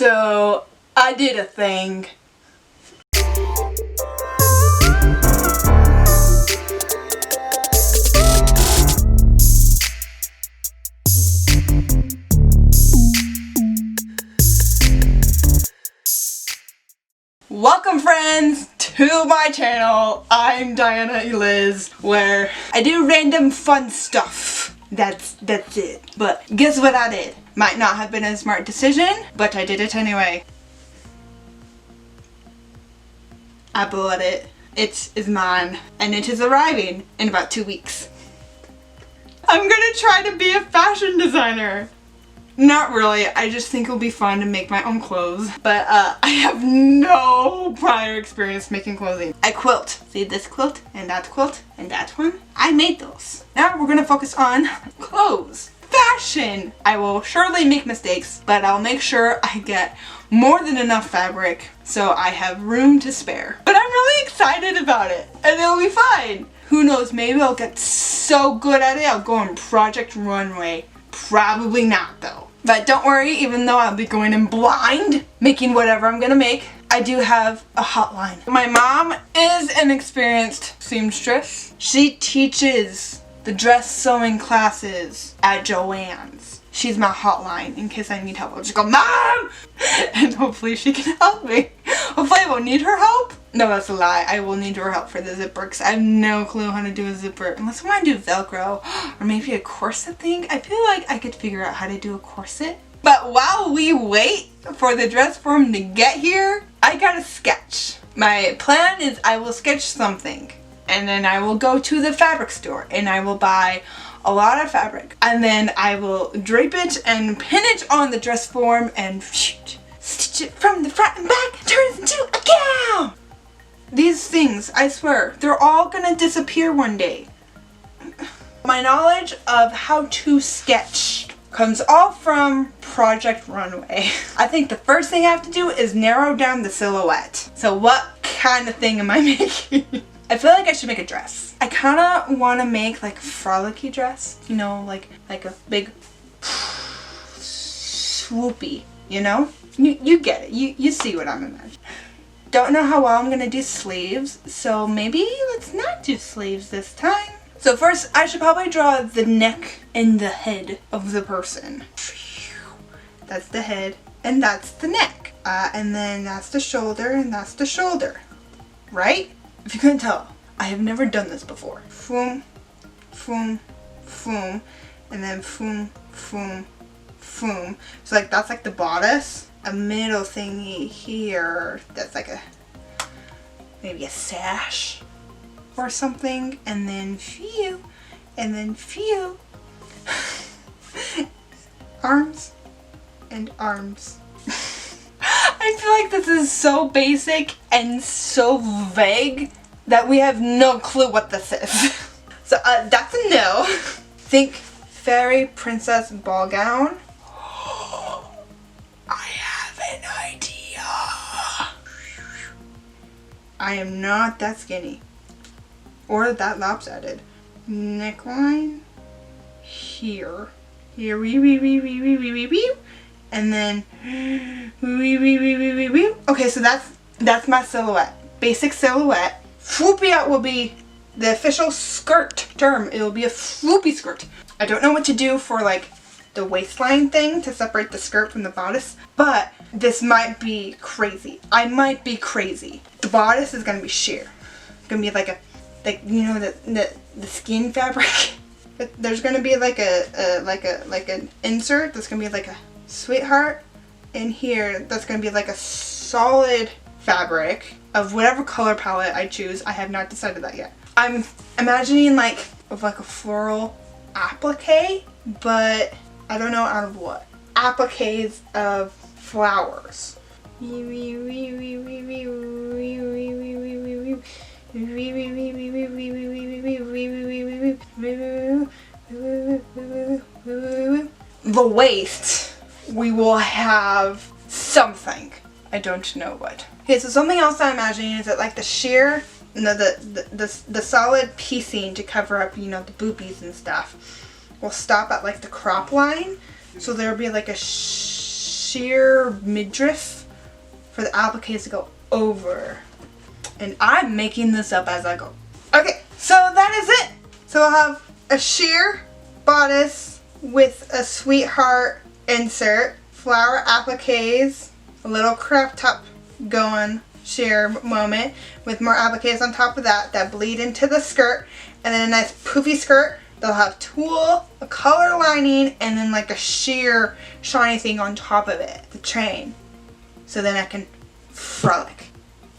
So I did a thing. Welcome friends to my channel. I'm Diana Eliz, where I do random fun stuff. That's it. But guess what I did? Might not have been a smart decision, but I did it anyway. I bought it. It is mine, and it is arriving in about 2 weeks. I'm gonna try to be a fashion designer. Not really, I just think it'll be fun to make my own clothes. But I have no prior experience making clothing. I quilt. See this quilt and that one? I made those. Now we're gonna focus on clothes. Fashion! I will surely make mistakes, but I'll make sure I get more than enough fabric so I have room to spare. But I'm really excited about it, and it'll be fine. Who knows, maybe I'll get so good at it I'll go on Project Runway. Probably not though. But don't worry, even though I'll be going in blind, making whatever I'm gonna make, I do have a hotline. My mom is an experienced seamstress. She teaches the dress sewing classes at Joann's. She's my hotline in case I need help. I'll just go, Mom! And hopefully she can help me. Hopefully I won't need her help. No, that's a lie. I will need her help for the zipper because I have no clue how to do a zipper. Unless I want to do Velcro or maybe a corset thing. I feel like I could figure out how to do a corset. But while we wait for the dress form to get here, I gotta sketch. My plan is I will sketch something and then I will go to the fabric store and I will buy a lot of fabric. And then I will drape it and pin it on the dress form and stitch it from the front and back and turn it into a gown. These things, I swear, they're all gonna disappear one day. My knowledge of how to sketch comes all from Project Runway. I think the first thing I have to do is narrow down the silhouette. So what kind of thing am I making? I feel like I should make a dress. I kind of want to make like a frolicky dress, you know, like a big swoopy, you know? You get it. You see what I'm imagining. Don't know how well I'm gonna do sleeves, so maybe let's not do sleeves this time. So first, I should probably draw the neck and the head of the person. That's the head, and that's the neck. And then that's the shoulder, and that's the shoulder. Right? If you couldn't tell, I have never done this before. Foom, foom, foom, and then foom, foom, foom. So like that's like the bodice. A middle thingy here that's like maybe a sash or something, and then phew, and then phew. Arms and arms. I feel like this is so basic and so vague that we have no clue what this is. So that's a no. Think fairy princess ball gown. I am not that skinny or that lopsided. Neckline here, and then okay, so that's my silhouette. Basic silhouette. Swoopy out will be the official skirt term. It'll be a swoopy skirt. I don't know what to do for like the waistline thing to separate the skirt from the bodice, but this might be crazy. I might be crazy. The bodice is gonna be sheer. It's gonna be like you know the skin fabric. There's gonna be like an insert that's gonna be like a sweetheart in here. That's gonna be like a solid fabric of whatever color palette I choose. I have not decided that yet. I'm imagining like a floral applique, but I don't know out of what. Appliques of flowers. The waist, we will have something. I don't know what. Okay, so something else I'm imagining is that like the sheer, no, the solid piecing to cover up, you know, the boobies and stuff will stop at like the crop line. So there'll be like a sheer midriff for the appliques to go over. And I'm making this up as I go. Okay, so that is it. So I'll have a sheer bodice with a sweetheart insert, flower appliques, a little crop top going sheer moment with more appliques on top of that bleed into the skirt, and then a nice poofy skirt. They'll have tulle, a color lining, and then like a sheer shiny thing on top of it, the train. So then I can frolic.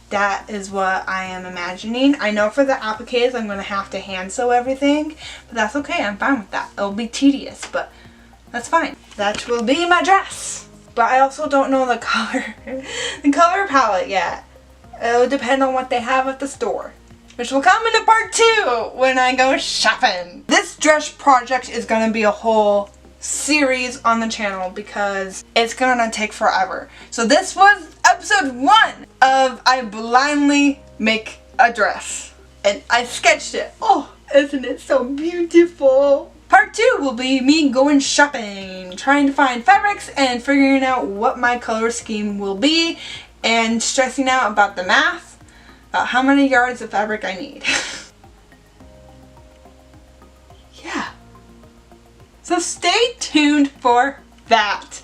That is what I am imagining. I know for the appliques I'm going to have to hand sew everything, but that's okay. I'm fine with that. It'll be tedious, but that's fine. That will be my dress. But I also don't know the color palette yet. It'll depend on what they have at the store, which will come into part 2 when I go shopping. This dress project is going to be a whole series on the channel because it's going to take forever. So this was episode 1 of I blindly make a dress. And I sketched it. Oh, isn't it so beautiful? Part 2 will be me going shopping, trying to find fabrics and figuring out what my color scheme will be and stressing out about the math, about how many yards of fabric I need. Yeah. So stay tuned for that.